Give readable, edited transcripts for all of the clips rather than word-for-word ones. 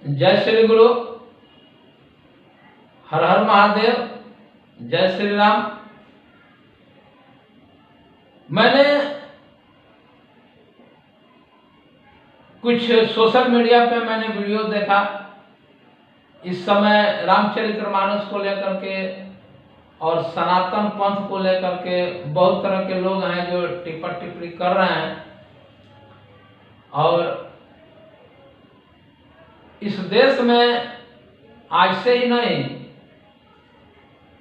जय श्री गुरु, हर हर महादेव, जय श्री राम। मैंने कुछ सोशल मीडिया पे मैंने वीडियो देखा। इस समय रामचरितमानस को लेकर के और सनातन पंथ को लेकर के बहुत तरह के लोग हैं जो टिप्पणी टिप्पणी कर रहे हैं। और इस देश में आज से ही नहीं,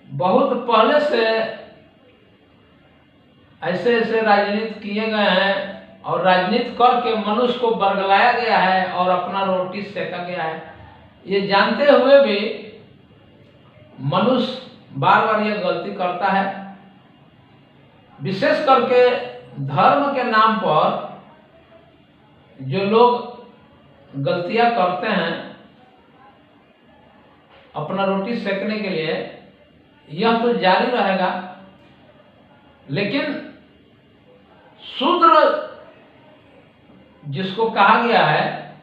बहुत पहले से ऐसे ऐसे राजनीति किए गए हैं और राजनीति करके मनुष्य को बरगलाया गया है और अपना रोटी सेका गया है। ये जानते हुए भी मनुष्य बार बार ये गलती करता है। विशेष करके धर्म के नाम पर जो लोग गलतियां करते हैं अपना रोटी सेकने के लिए, यह तो जारी रहेगा। लेकिन शूद्र जिसको कहा गया है,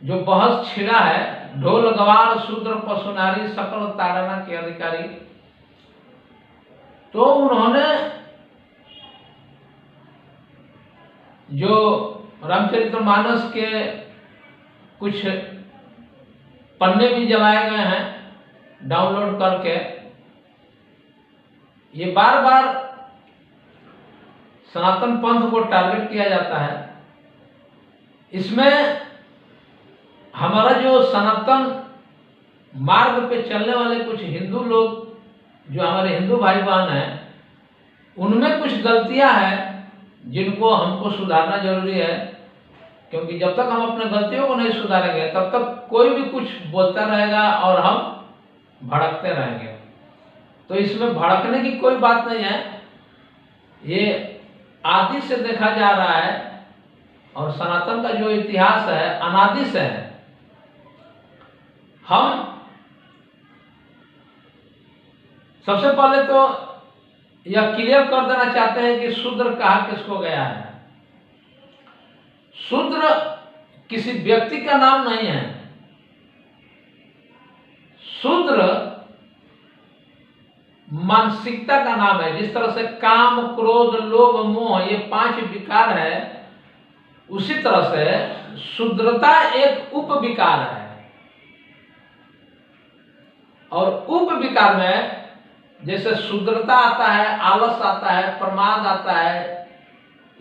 जो बहस छिड़ा है, ढोल गवार शूद्र पशु नारी सकल ताड़ना के अधिकारी, तो उन्होंने जो रामचरितमानस के कुछ पन्ने भी जलाए गए हैं डाउनलोड करके, ये बार बार सनातन पंथ को टारगेट किया जाता है। इसमें हमारा जो सनातन मार्ग पे चलने वाले कुछ हिंदू लोग, जो हमारे हिंदू भाई बहन हैं, उनमें कुछ गलतियां हैं जिनको हमको सुधारना जरूरी है। क्योंकि जब तक हम अपने गलतियों को नहीं सुधारेंगे तब तक कोई भी कुछ बोलता रहेगा और हम भड़कते रहेंगे। तो इसमें भड़कने की कोई बात नहीं है। ये आदि से देखा जा रहा है और सनातन का जो इतिहास है अनादि से है। हम सबसे पहले तो यह क्लियर कर देना चाहते हैं कि शूद्र कहा किसको गया है। शूद्र किसी व्यक्ति का नाम नहीं है। शूद्र मानसिकता का नाम है। जिस तरह से काम, क्रोध, लोभ, मोह ये 5 विकार है, उसी तरह से शूद्रता एक उप विकार है। और उप विकार में जैसे शूद्रता आता है, आलस आता है, प्रमाद आता है,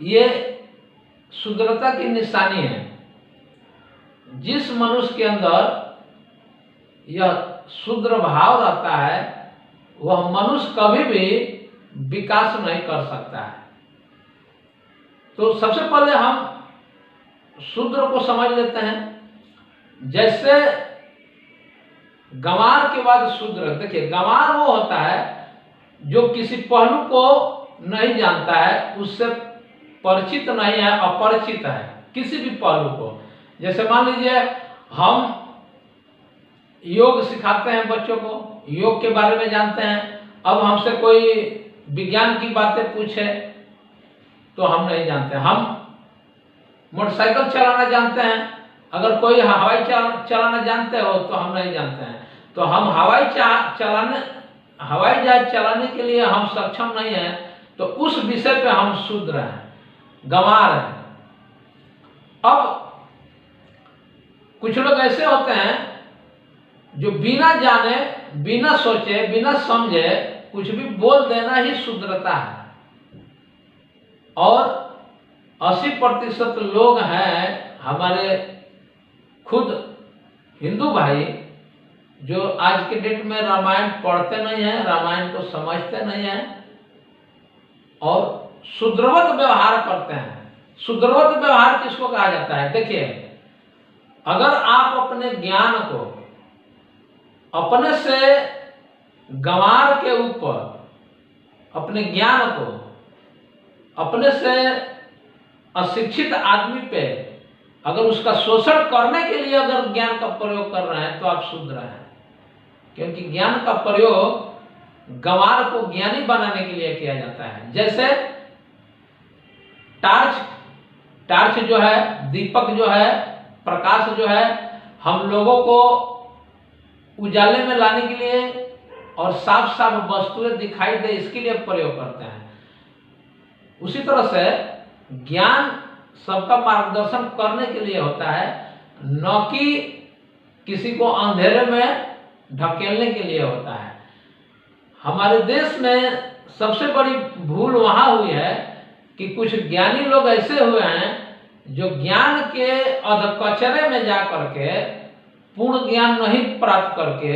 ये शूद्रता की निशानी है। जिस मनुष्य के अंदर यह शूद्र भाव रहता है वह मनुष्य कभी भी विकास नहीं कर सकता है। तो सबसे पहले हम शूद्र को समझ लेते हैं। जैसे गंवार के बाद शूद्र। देखिए, गंवार वो होता है जो किसी पहलू को नहीं जानता है, उससे परिचित नहीं है, अपरिचित है किसी भी पहलू को। जैसे मान लीजिए हम योग सिखाते हैं बच्चों को, योग के बारे में जानते हैं। अब हमसे कोई विज्ञान की बातें पूछे तो हम नहीं जानते। हम मोटरसाइकिल चलाना जानते हैं, अगर कोई हवाई चलाना जानते हो तो हम नहीं जानते हैं। तो हम हवाई जहाज चलाने के लिए हम सक्षम नहीं है, तो उस विषय पे हम शूद्र हैं, गंवार हैं। अब कुछ लोग ऐसे होते हैं जो बिना जाने, बिना सोचे, बिना समझे कुछ भी बोल देना ही शूद्रता है। और 80% लोग हैं हमारे खुद हिंदू भाई जो आज के डेट में रामायण पढ़ते नहीं हैं, रामायण को समझते नहीं हैं और शूद्रवत व्यवहार करते हैं। शूद्रवत व्यवहार किसको कहा जाता है? देखिए, अगर आप अपने ज्ञान को अपने से गंवार के ऊपर, अपने ज्ञान को अपने से अशिक्षित आदमी पे अगर उसका शोषण करने के लिए अगर ज्ञान का प्रयोग कर रहे हैं तो आप शूद्र हैं। क्योंकि ज्ञान का प्रयोग गंवार को ज्ञानी बनाने के लिए किया जाता है। जैसे टॉर्च जो है, दीपक जो है, प्रकाश जो है, हम लोगों को उजाले में लाने के लिए और साफ साफ वस्तुएं दिखाई दे इसके लिए प्रयोग करते हैं। उसी तरह से ज्ञान सबका मार्गदर्शन करने के लिए होता है, न कि किसी को अंधेरे में ढकेलने के लिए होता है। हमारे देश में सबसे बड़ी भूल वहां हुई है कि कुछ ज्ञानी लोग ऐसे हुए हैं जो ज्ञान के अधकचरे में जा करके पूर्ण ज्ञान नहीं प्राप्त करके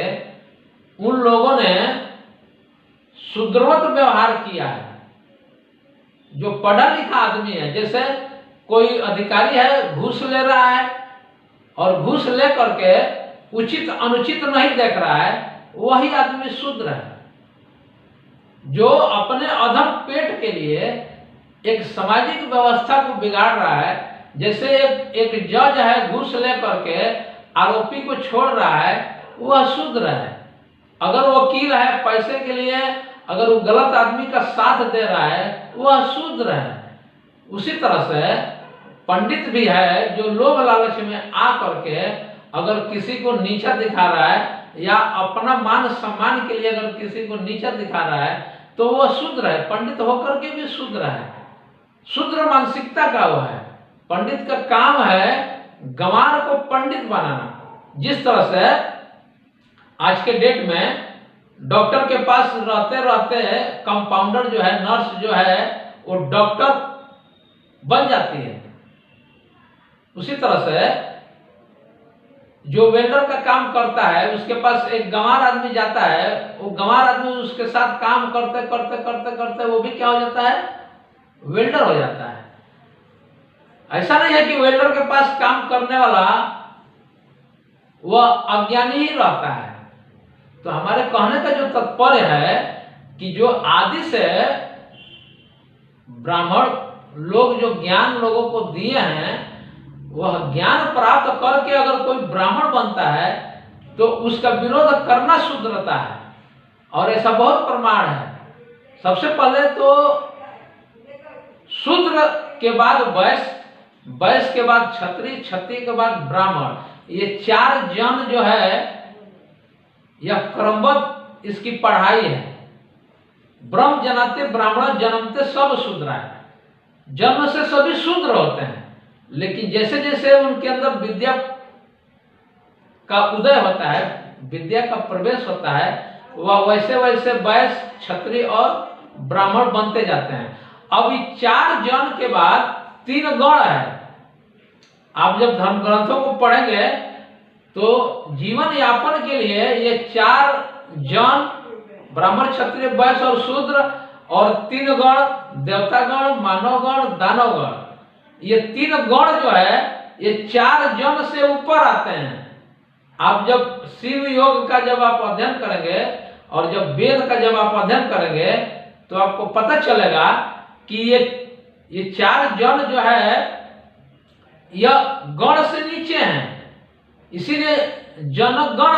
उन लोगों ने शुद्रवत व्यवहार किया है। जो पढ़ा लिखा आदमी है, जैसे कोई अधिकारी है घूस ले रहा है और घूस ले करके उचित अनुचित नहीं देख रहा है, वही आदमी शूद्र है। जो अपने अधम पेट के लिए एक सामाजिक व्यवस्था को बिगाड़ रहा है, जैसे एक जज है घूस ले करके आरोपी को छोड़ रहा है, वह शूद्र है। अगर वकील है पैसे के लिए अगर वो गलत आदमी का साथ दे रहा है, वह शूद्र है। उसी तरह से पंडित भी है जो लोभ लालच में आ करके अगर किसी को नीचा दिखा रहा है या अपना मान सम्मान के लिए अगर किसी को नीचा दिखा रहा है तो वह शूद्र है। पंडित होकर के भी शूद्र है, शूद्र मानसिकता का वह है। पंडित का काम है गंवार को पंडित बनाना। जिस तरह से आज के डेट में डॉक्टर के पास रहते रहते कंपाउंडर जो है, नर्स जो है, वो डॉक्टर बन जाती है। उसी तरह से जो वेल्डर का काम करता है उसके पास एक गंवार आदमी जाता है, वो गंवार आदमी उसके साथ काम करते करते करते करते वो भी क्या हो जाता है, वेल्डर हो जाता है। ऐसा नहीं है कि वेल्डर के पास काम करने वाला वह अज्ञानी ही रहता है। तो हमारे कहने का जो तात्पर्य है कि जो आदि से ब्राह्मण लोग जो ज्ञान लोगों को दिए हैं, वह ज्ञान प्राप्त करके अगर कोई ब्राह्मण बनता है तो उसका विरोध करना शूद्रता है। और ऐसा बहुत प्रमाण है। सबसे पहले तो शूद्र के बाद वैश्य, वैश्य के बाद क्षत्रिय, क्षत्रिय के बाद ब्राह्मण, ये चार जन जो है यह क्रमबद्ध इसकी पढ़ाई है। ब्रह्म जनाते ब्राह्मण जन्मते सब शूद्र है। जन्म से सभी शूद्र होते हैं, लेकिन जैसे जैसे उनके अंदर विद्या का उदय होता है, विद्या का प्रवेश होता है, वह वैसे वैसे वैश्य, क्षत्रिय और ब्राह्मण बनते जाते हैं। अब इस चार जन के बाद तीन गण है। आप जब धर्म ग्रंथों को पढ़ेंगे तो जीवन यापन के लिए ये चार जन ब्राह्मण, क्षत्रिय, वैश्य और शूद्र और तीन गण देवतागण, मानवगण, दानवगण, ये तीन गण जो है ये चार जन से ऊपर आते हैं। आप जब शिव योग का जब आप अध्ययन करेंगे और जब वेद का जब आप अध्ययन करेंगे तो आपको पता चलेगा कि ये चार जन जो है यह गण से नीचे हैं। इसीलिए जनगण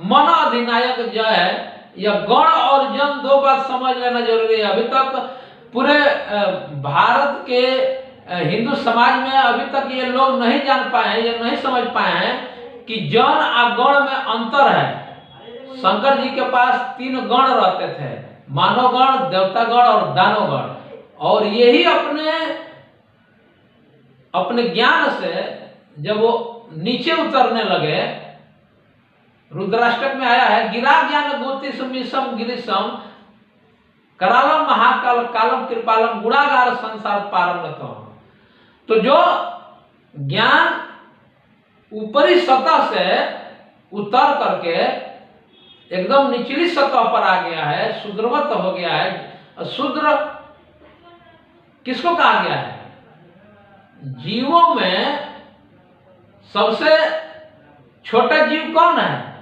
मन अधिनायक जो है, यह गण और जन दो बात समझ लेना जरूरी है। अभी तक पूरे भारत के हिंदू समाज में अभी तक ये लोग नहीं जान पाए हैं, ये नहीं समझ पाए हैं कि जन और गण में अंतर है। शंकर जी के पास तीन गण रहते थे, मानवगण, देवतागण और दानवगण, और यही अपने ज्ञान से जब वो नीचे उतरने लगे, रुद्राष्टक में आया है, गिरा ज्ञान गोति समीसम गिरिशम करालम महाकाल कालम कृपालम गुणागार संसार पारंगतम। तो जो ज्ञान ऊपरी सतह से उतर करके एकदम निचली सतह पर आ गया है, शूद्रवत हो गया है। शूद्र किसको कहा गया है? जीवों में सबसे छोटा जीव कौन है?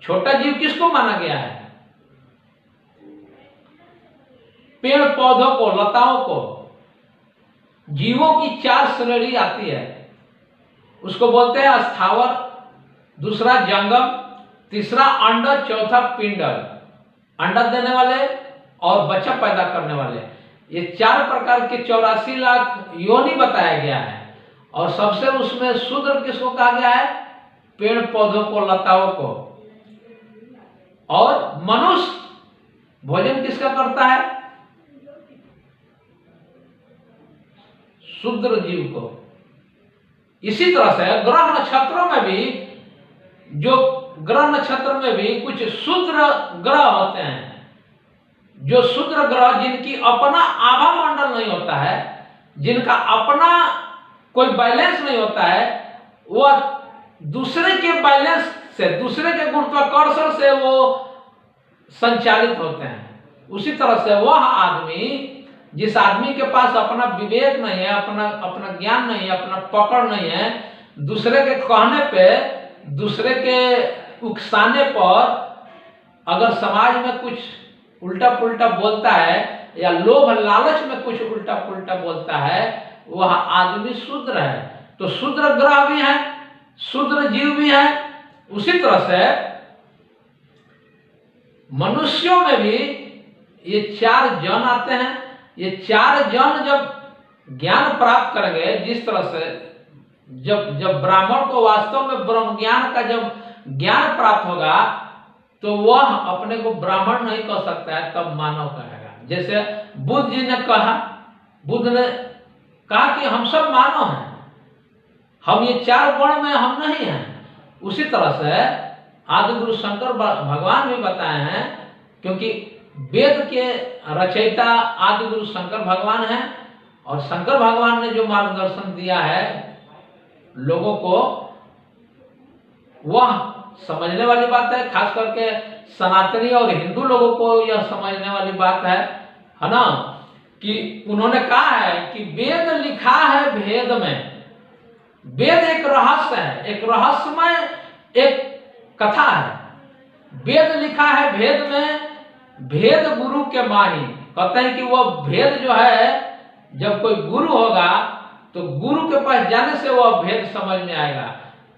छोटा जीव किसको माना गया है? पेड़ पौधों को, लताओं को। जीवों की चार श्रेणी आती है, उसको बोलते हैं स्थावर, दूसरा जंगम, तीसरा अंडा, चौथा पिंडल, अंडा देने वाले और बच्चा पैदा करने वाले। ये चार प्रकार के 84 लाख योनि बताया गया है। और सबसे उसमें शूद्र किसको कहा गया है? पेड़ पौधों को, लताओं को। और मनुष्य भोजन किसका करता है? शूद्र जीव को। इसी तरह से ग्रह नक्षत्रों में भी, जो ग्रह नक्षत्र में भी कुछ शूद्र ग्रह होते हैं, जो शूद्र ग्रह जिनकी अपना आभा मंडल नहीं होता है, जिनका अपना कोई बैलेंस नहीं होता है, वह दूसरे के बैलेंस से, दूसरे के गुरुत्वाकर्षण से वो संचालित होते हैं। उसी तरह से वह आदमी, जिस आदमी के पास अपना विवेक नहीं है, अपना ज्ञान नहीं है, अपना पकड़ नहीं है, दूसरे के कहने पे, दूसरे के उकसाने पर अगर समाज में कुछ उल्टा पुल्टा बोलता है या लोभ लालच में कुछ उल्टा पुल्टा बोलता है, वह आदमी शूद्र है। तो शूद्र ग्रह भी है, शूद्र जीव भी है। उसी तरह से मनुष्यों में भी ये 4 जन आते हैं। ये 4 जन जब ज्ञान प्राप्त करेंगे, जिस तरह से जब ब्राह्मण को वास्तव में ब्रह्म ज्ञान का जब ज्ञान प्राप्त होगा, तो वह अपने को ब्राह्मण नहीं कह सकता है, तब मानव कहेगा। जैसे बुद्ध जी ने कहा, बुद्ध ने कहा कि हम सब मानव हैं, हम ये 4 वर्ण में हम नहीं हैं। उसी तरह से आदि गुरु शंकर भगवान भी बताए हैं, क्योंकि वेद के रचयिता आदि गुरु शंकर भगवान हैं, और शंकर भगवान ने जो मार्गदर्शन दिया है लोगों को, वह समझने वाली बात है। खास करके सनातनी और हिंदू लोगों को यह समझने वाली बात है ना, कि उन्होंने कहा है कि वेद लिखा है भेद में। वेद एक रहस्य है, एक रहस्यमय एक कथा है। वेद लिखा है भेद में, भेद गुरु के माही। कहते हैं कि वह भेद जो है, जब कोई गुरु होगा तो गुरु के पास जाने से वह भेद समझ में आएगा।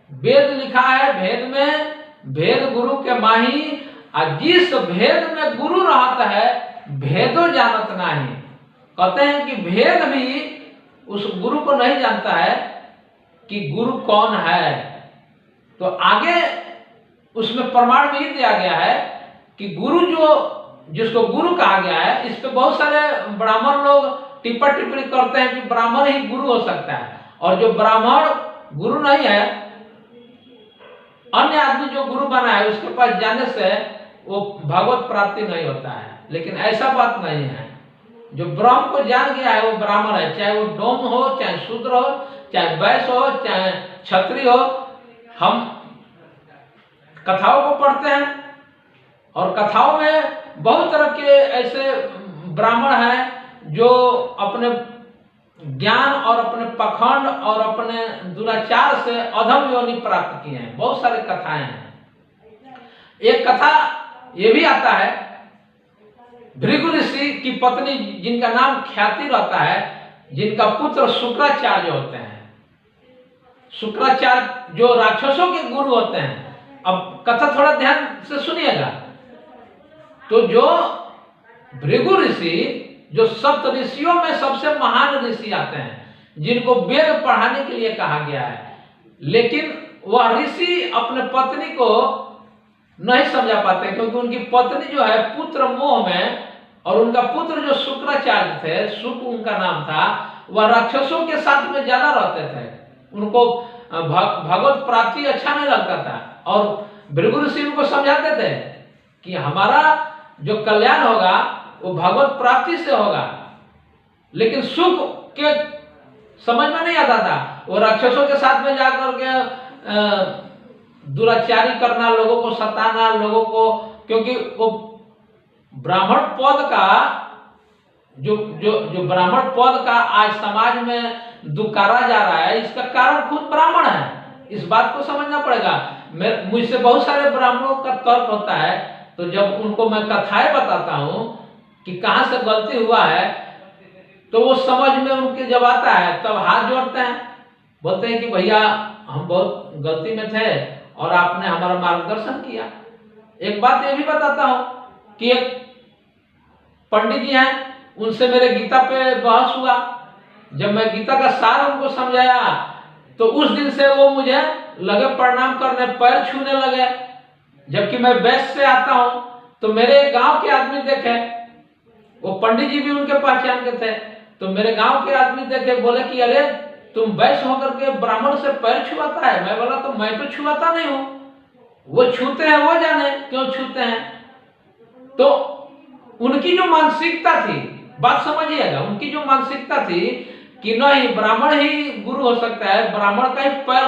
वेद लिखा है भेद में, भेद गुरु के माही, और जिस भेद में गुरु रहता है, भेदो जानत नाही। कहते हैं कि भेद भी उस गुरु को नहीं जानता है कि गुरु कौन है। तो आगे उसमें प्रमाण भी दिया गया है कि गुरु जिसको गुरु कहा गया है, इस पे बहुत सारे ब्राह्मण लोग टिप्पा टिप्पणी करते हैं कि ब्राह्मण ही गुरु हो सकता है, और जो ब्राह्मण गुरु नहीं है, अन्य आदमी जो गुरु बना है, उसके पास जाने से वो भगवत प्राप्ति नहीं होता है। लेकिन ऐसा बात नहीं है। जो ब्रह्म को जान गया है वो ब्राह्मण है, चाहे वो डोम हो, चाहे शूद्र हो, चाहे वैश्य हो, चाहे क्षत्रिय हो। हम कथाओं को पढ़ते हैं, और कथाओं में बहुत तरह के ऐसे ब्राह्मण हैं जो अपने ज्ञान और अपने पखंड और अपने दुराचार से अधम योनि प्राप्त किए हैं। बहुत सारे कथाएं हैं। एक कथा ये भी आता है, भृगु ऋषि की पत्नी, जिनका नाम ख्याति रहता है, जिनका पुत्र शुक्राचार्य होते हैं। शुक्राचार्य जो राक्षसों के गुरु होते हैं। अब कथा थोड़ा ध्यान से सुनिएगा। तो जो भृगु ऋषि, जो सप्त ऋषियों में सबसे महान ऋषि आते हैं, जिनको वेद पढ़ाने के लिए कहा गया है, लेकिन वह ऋषि अपने पत्नी को नहीं समझा पाते, क्योंकि उनकी पत्नी जो है पुत्र मोह में, और उनका पुत्र जो शुक्राचार्य थे, शुक्र उनका नाम था, वह राक्षसों के साथ में ज्यादा रहते थे। उनको भगवत प्राप्ति अच्छा नहीं लगता था, और भृगु ऋषि उनको समझाते थे कि हमारा जो कल्याण होगा वो भगवत प्राप्ति से होगा। लेकिन सुख के समझ में नहीं आता था। वो राक्षसों के साथ में जाकर के दुराचारी करना, लोगों को सताना, लोगों को, क्योंकि वो ब्राह्मण पद का जो ब्राह्मण पद का आज समाज में दुकारा जा रहा है, इसका कारण खुद ब्राह्मण है। इस बात को समझना पड़ेगा। मुझसे बहुत सारे ब्राह्मणों का तर्क होता है, तो जब उनको मैं कथाएं बताता हूं कि कहां से गलती हुआ है, तो वो समझ में उनके जब आता है तब हाथ जोड़ते हैं, बोलते हैं कि भैया हम बहुत गलती में थे और आपने हमारा मार्गदर्शन किया। एक बात ये भी बताता हूं कि एक पंडित जी हैं, उनसे मेरे गीता पे बहस हुआ। जब मैं गीता का सार उनको समझाया तो उस दिन से वो मुझे लगे प्रणाम करने, पैर छूने लगे। जबकि मैं वैश्य से आता हूं, तो मेरे गांव के आदमी देखे, वो पंडित जी भी उनके पहचान के थे, तो मेरे गांव के आदमी देखे, बोले कि अरे तुम वैश्य होकर के ब्राह्मण से पैर छुआता है। मैं बोला तो मैं तो छुआता नहीं हूं, वो छूते हैं, वो जाने क्यों छूते हैं। तो उनकी जो मानसिकता थी, बात समझिएगा, उनकी जो मानसिकता थी कि नहीं ब्राह्मण ही गुरु हो सकता है, ब्राह्मण का ही पैर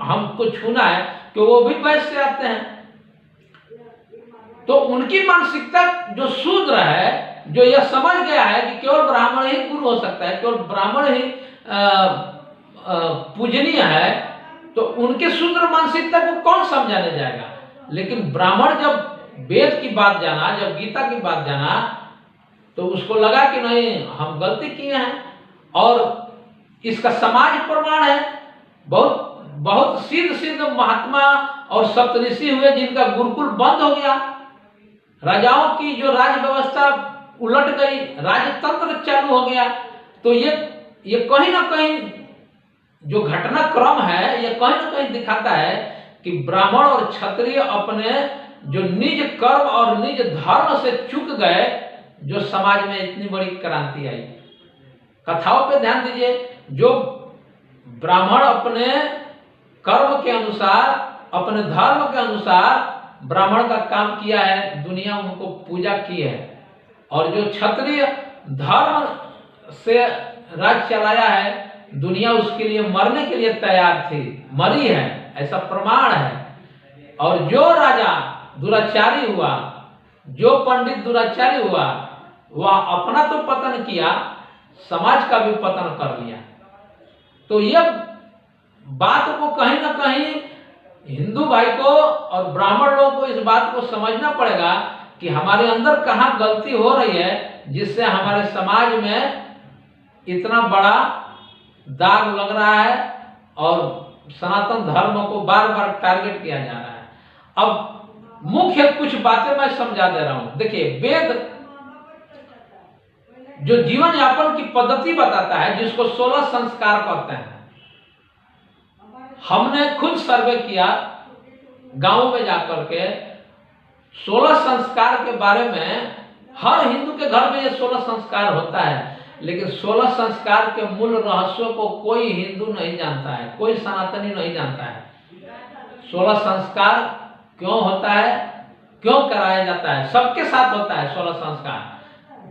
हमको छूना है, कि वो भी वैश्य से आते हैं। तो उनकी मानसिकता जो शूद्र है, जो यह समझ गया है कि केवल ब्राह्मण ही गुरु हो सकता है, केवल ब्राह्मण ही पूजनीय है, तो उनके शूद्र मानसिकता को कौन समझाने जाएगा। लेकिन ब्राह्मण जब वेद की बात जाना, जब गीता की बात जाना, तो उसको लगा कि नहीं हम गलती किए हैं। और इसका समाज प्रमाण है, बहुत बहुत सिद्ध महात्मा और सप्तऋषि हुए जिनका गुरुकुल बंद हो गया, राजाओं की जो राज व्यवस्था उलट गई, राजतंत्र चालू हो गया। तो ये कहीं ना कहीं जो घटनाक्रम है, ये कहीं ना कहीं दिखाता है कि ब्राह्मण और क्षत्रिय अपने जो निज कर्म और निज धर्म से चूक गए, जो समाज में इतनी बड़ी क्रांति आई। कथाओं पे ध्यान दीजिए, जो ब्राह्मण अपने कर्म के अनुसार, अपने धर्म के अनुसार ब्राह्मण का काम किया है, दुनिया उनको पूजा की है। और जो क्षत्रिय धर्म से राज चलाया है, दुनिया उसके लिए मरने के लिए तैयार थी, मरी है, ऐसा प्रमाण है। और जो राजा दुराचारी हुआ, जो पंडित दुराचारी हुआ, वह अपना तो पतन किया, समाज का भी पतन कर लिया। तो यह बात को कहीं ना कहीं हिंदू भाई को और ब्राह्मण लोगों को इस बात को समझना पड़ेगा कि हमारे अंदर कहाँ गलती हो रही है, जिससे हमारे समाज में इतना बड़ा दाग लग रहा है और सनातन धर्म को बार बार टारगेट किया जा रहा है। अब मुख्य कुछ बातें मैं समझा दे रहा हूं। देखिए, वेद जो जीवन यापन की पद्धति बताता है, जिसको 16 संस्कार कहते हैं, हमने खुद सर्वे किया गांवों में जाकर के, 16 संस्कार के बारे में। हर हिंदू के घर में ये 16 संस्कार होता है, लेकिन 16 संस्कार के मूल रहस्यों को कोई हिंदू नहीं जानता है, कोई सनातनी नहीं जानता है। 16 संस्कार क्यों होता है, क्यों कराया जाता है, सबके साथ होता है 16 संस्कार।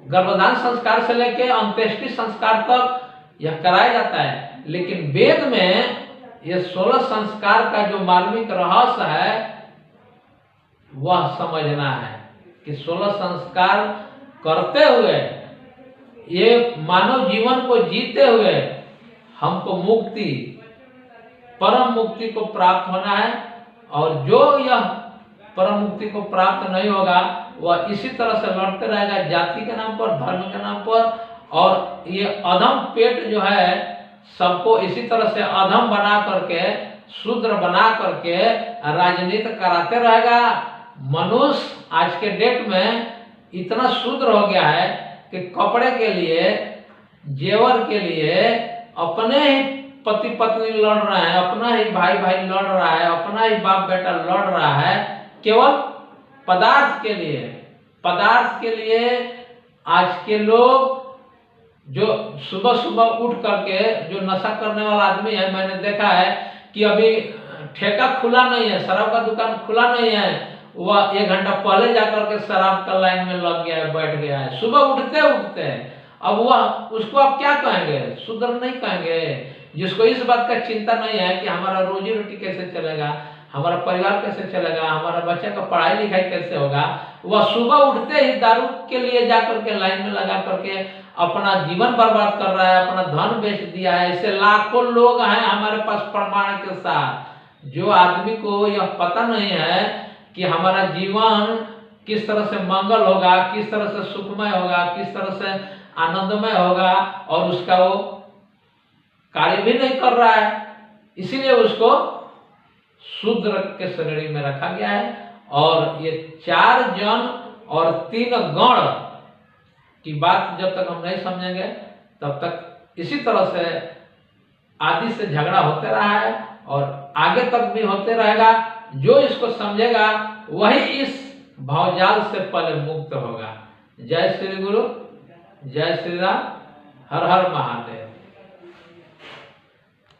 गर्भधान संस्कार से लेकर अंत्येष्टि संस्कार तक यह कराया जाता है। लेकिन वेद में यह 16 संस्कार का जो मार्मिक रहस्य है, वह समझना है कि 16 संस्कार करते हुए, ये मानव जीवन को जीते हुए हमको मुक्ति, परम मुक्ति को प्राप्त होना है। और जो यह परम मुक्ति को प्राप्त नहीं होगा, वह इसी तरह से लड़ते रहेगा, जाति के नाम पर, धर्म के नाम पर। और ये अधम पेट जो है, सबको इसी तरह से अधम बना करके, शूद्र बना करके राजनीति कराते रहेगा। मनुष्य आज के डेट में इतना शूद्र हो गया है कि कपड़े के लिए, जेवर के लिए अपने ही पति पत्नी लड़ रहे हैं, अपना ही भाई भाई लड़ रहा है, अपना ही बाप बेटा लड़ रहा है, केवल पदार्थ के लिए। पदार्थ के लिए आज के लोग जो सुबह सुबह उठ करके, जो नशा करने वाला आदमी है, मैंने देखा है कि अभी ठेका खुला नहीं है, शराब का दुकान खुला नहीं है, वह 1 घंटा पहले जाकर के शराब का लाइन में लग गया है, बैठ गया है, सुबह उठते उठते। अब वह उसको आप क्या कहेंगे, शूद्र नहीं कहेंगे। जिसको इस बात का चिंता नहीं है कि हमारा रोजी रोटी कैसे चलेगा, हमारा परिवार कैसे चलेगा, हमारा बच्चे का पढ़ाई लिखाई कैसे होगा, वह सुबह उठते ही दारू के लिए जाकर के लाइन में लगा करके अपना जीवन बर्बाद कर रहा है, अपना धन बेच दिया है। ऐसे लाखों लोग हैं हमारे पास प्रमाण के साथ। जो आदमी को यह पता नहीं है कि हमारा जीवन किस तरह से मंगल होगा, किस तरह से सुखमय होगा, किस तरह से आनंदमय होगा, और उसका वो कार्य भी नहीं कर रहा है, इसीलिए उसको शूद्र के श्रेणी में रखा गया है। और ये 4 जन और 3 गण की बात जब तक हम नहीं समझेंगे, तब तक इसी तरह से आदि से झगड़ा होते रहा है और आगे तक भी होते रहेगा। जो इसको समझेगा वही इस भावजाल से पहले मुक्त होगा। जय श्री गुरु, जय श्री राम, हर हर महादेव।